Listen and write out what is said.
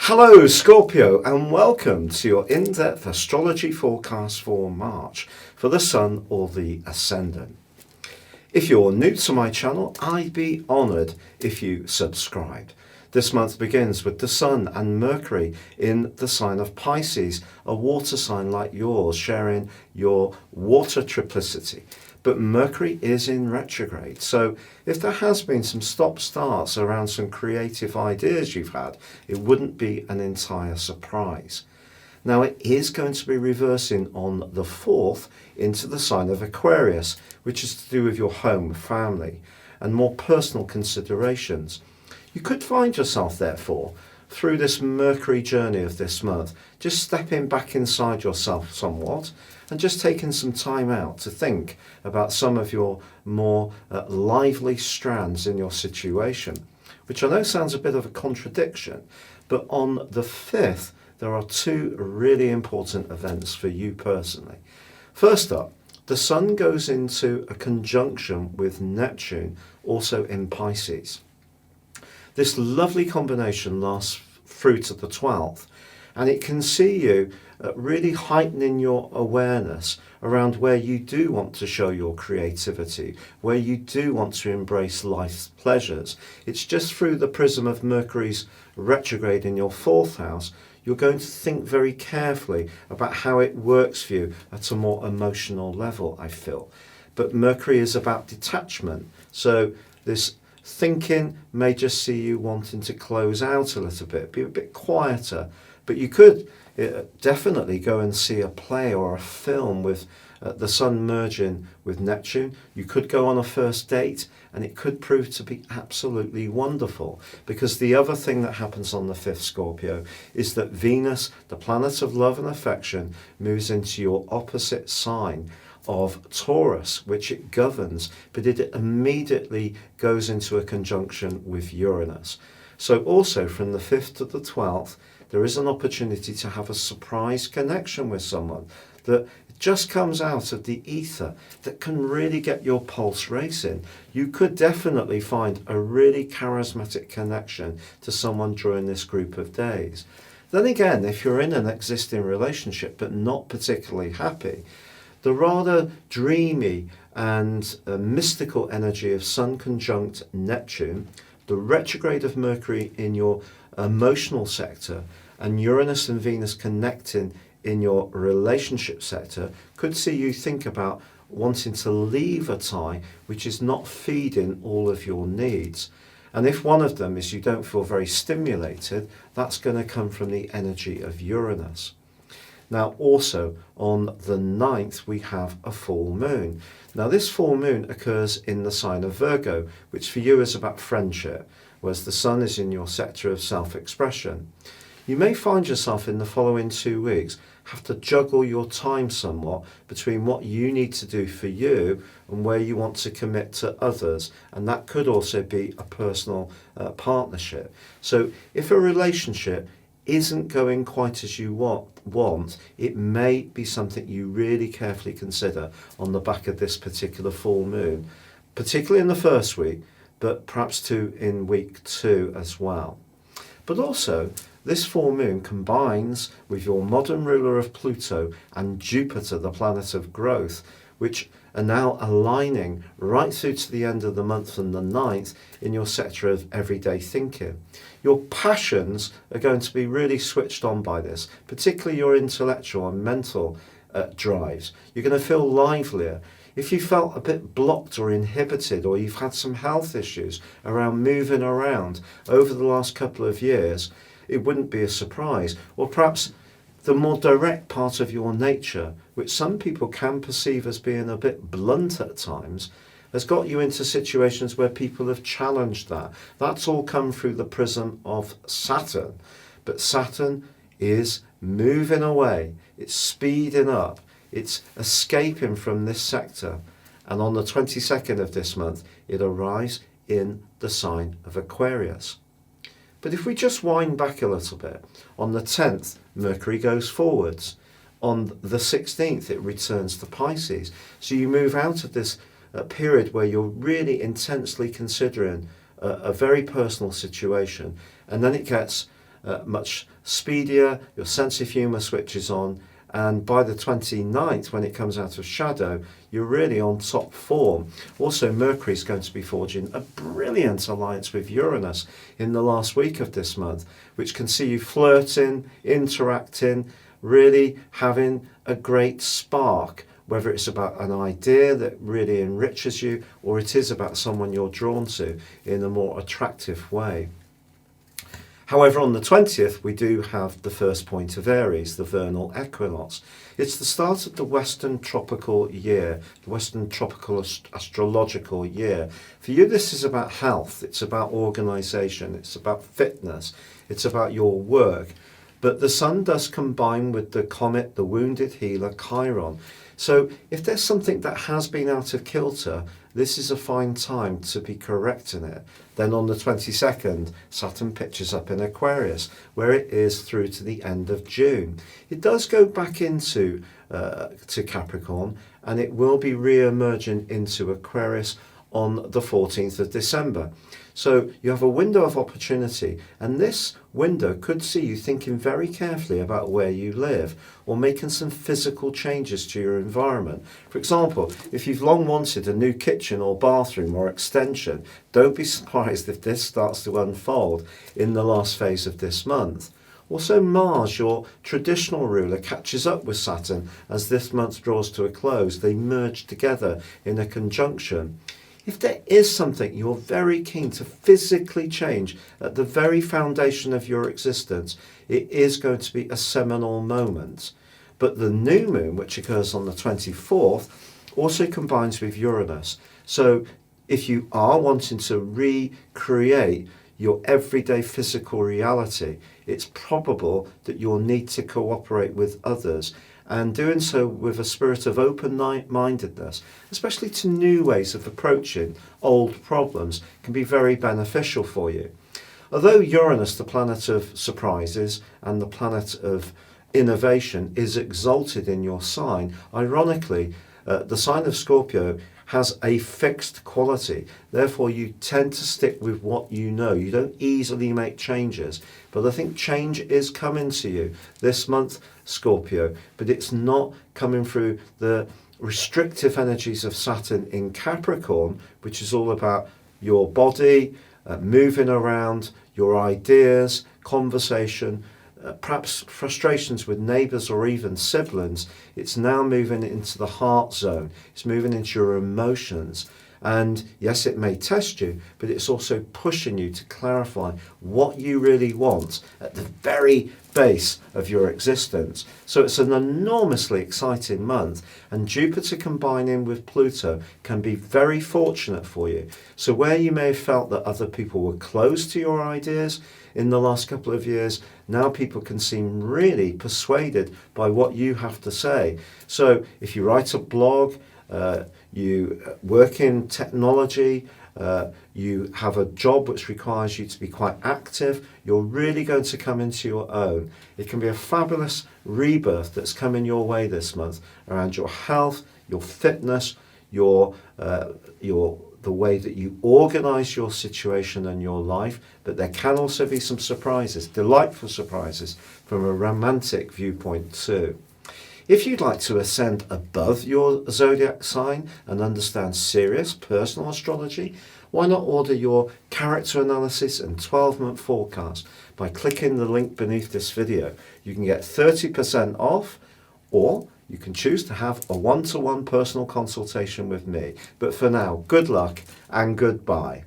Hello Scorpio, and welcome to your in-depth astrology forecast for March for the Sun or the Ascendant. If you're new to my channel, I'd be honoured if you subscribed. This month begins with the Sun and Mercury in the sign of Pisces, a water sign like yours, sharing your water triplicity. But Mercury is in retrograde, so if there has been some stop-starts around some creative ideas you've had, it wouldn't be an entire surprise. Now it is going to be reversing on the 4th into the sign of Aquarius, which is to do with your home, family, and more personal considerations. You could find yourself, therefore, through this Mercury journey of this month, just stepping back inside yourself somewhat and just taking some time out to think about some of your more lively strands in your situation, which I know sounds a bit of a contradiction, but on the 5th, there are two really important events for you personally. First up, the Sun goes into a conjunction with Neptune, also in Pisces. This lovely combination lasts through to the 12th, and it can see you really heightening your awareness around where you do want to show your creativity, where you do want to embrace life's pleasures. It's just through the prism of Mercury's retrograde in your 4th house, you're going to think very carefully about how it works for you at a more emotional level, I feel. But Mercury is about detachment, so this thinking may just see you wanting to close out a little bit, be a bit quieter, but you could definitely go and see a play or a film with the Sun merging with Neptune. You could go on a first date and it could prove to be absolutely wonderful, because the other thing that happens on the 5th, Scorpio, is that Venus, the planet of love and affection, moves into your opposite sign of Taurus, which it governs, but it immediately goes into a conjunction with Uranus. So also from the 5th to the 12th, there is an opportunity to have a surprise connection with someone that just comes out of the ether that can really get your pulse racing. You could definitely find a really charismatic connection to someone during this group of days. Then again, if you're in an existing relationship but not particularly happy, the rather dreamy and mystical energy of Sun conjunct Neptune, the retrograde of Mercury in your emotional sector, and Uranus and Venus connecting in your relationship sector could see you think about wanting to leave a tie which is not feeding all of your needs. And if one of them is you don't feel very stimulated, that's going to come from the energy of Uranus. Now also on the 9th we have a full moon. Now this full moon occurs in the sign of Virgo, which for you is about friendship, whereas the Sun is in your sector of self-expression. You may find yourself in the following 2 weeks have to juggle your time somewhat between what you need to do for you and where you want to commit to others, and that could also be a personal partnership. So if a relationship isn't going quite as you want, it may be something you really carefully consider on the back of this particular full moon, particularly in the first week, but perhaps too in week 2 as well. But also, this full moon combines with your modern ruler of Pluto and Jupiter, the planet of growth, which are now aligning right through to the end of the month and the 9th in your sector of everyday thinking. Your passions are going to be really switched on by this, particularly your intellectual and mental drives. You're going to feel livelier. If you felt a bit blocked or inhibited, or you've had some health issues around moving around over the last couple of years, it wouldn't be a surprise. Or perhaps the more direct part of your nature, which some people can perceive as being a bit blunt at times, has got you into situations where people have challenged that. That's all come through the prism of Saturn. But Saturn is moving away. It's speeding up. It's escaping from this sector. And on the 22nd of this month, it arrives in the sign of Aquarius. But if we just wind back a little bit, on the 10th, Mercury goes forwards. On the 16th, it returns to Pisces. So you move out of this period where you're really intensely considering a very personal situation, and then it gets much speedier, your sense of humour switches on, and by the 29th, when it comes out of shadow, you're really on top form. Also, Mercury is going to be forging a brilliant alliance with Uranus in the last week of this month, which can see you flirting, interacting, really having a great spark, whether it's about an idea that really enriches you or it is about someone you're drawn to in a more attractive way. However, on the 20th, we do have the first point of Aries, the vernal equinox. It's the start of the Western tropical year, the Western tropical astrological year. For you, this is about health, it's about organisation, it's about fitness, it's about your work. But the sun does combine with the comet, the wounded healer, Chiron. So if there's something that has been out of kilter, this is a fine time to be correcting it. Then on the 22nd, Saturn pitches up in Aquarius, where it is through to the end of June. It does go back into to Capricorn, and it will be re-emerging into Aquarius on the 14th of December. So you have a window of opportunity, and this window could see you thinking very carefully about where you live or making some physical changes to your environment. For example, if you've long wanted a new kitchen or bathroom or extension, don't be surprised if this starts to unfold in the last phase of this month. Also, Mars, your traditional ruler, catches up with Saturn as this month draws to a close. They merge together in a conjunction. If there is something you're very keen to physically change at the very foundation of your existence, it is going to be a seminal moment. But the new moon, which occurs on the 24th, also combines with Uranus. So if you are wanting to recreate your everyday physical reality, it's probable that you'll need to cooperate with others, and doing so with a spirit of open-mindedness, especially to new ways of approaching old problems, can be very beneficial for you. Although Uranus, the planet of surprises and the planet of innovation, is exalted in your sign, ironically, the sign of Scorpio has a fixed quality. Therefore, you tend to stick with what you know. You don't easily make changes. But I think change is coming to you this month, Scorpio, but it's not coming through the restrictive energies of Saturn in Capricorn, which is all about your body, moving around, your ideas, conversation, perhaps frustrations with neighbours or even siblings. It's now moving into the heart zone. It's moving into your emotions. And yes, it may test you, but it's also pushing you to clarify what you really want at the very base of your existence. So it's an enormously exciting month, and Jupiter combining with Pluto can be very fortunate for you. So where you may have felt that other people were closed to your ideas in the last couple of years, now people can seem really persuaded by what you have to say. So if you write a blog, you work in technology, you have a job which requires you to be quite active, you're really going to come into your own. It can be a fabulous rebirth that's coming your way this month around your health, your fitness, the way that you organise your situation and your life. But there can also be some surprises, delightful surprises from a romantic viewpoint too. If you'd like to ascend above your zodiac sign and understand serious personal astrology, why not order your character analysis and 12-month forecast by clicking the link beneath this video. You can get 30% off, or you can choose to have a one-to-one personal consultation with me. But for now, good luck and goodbye.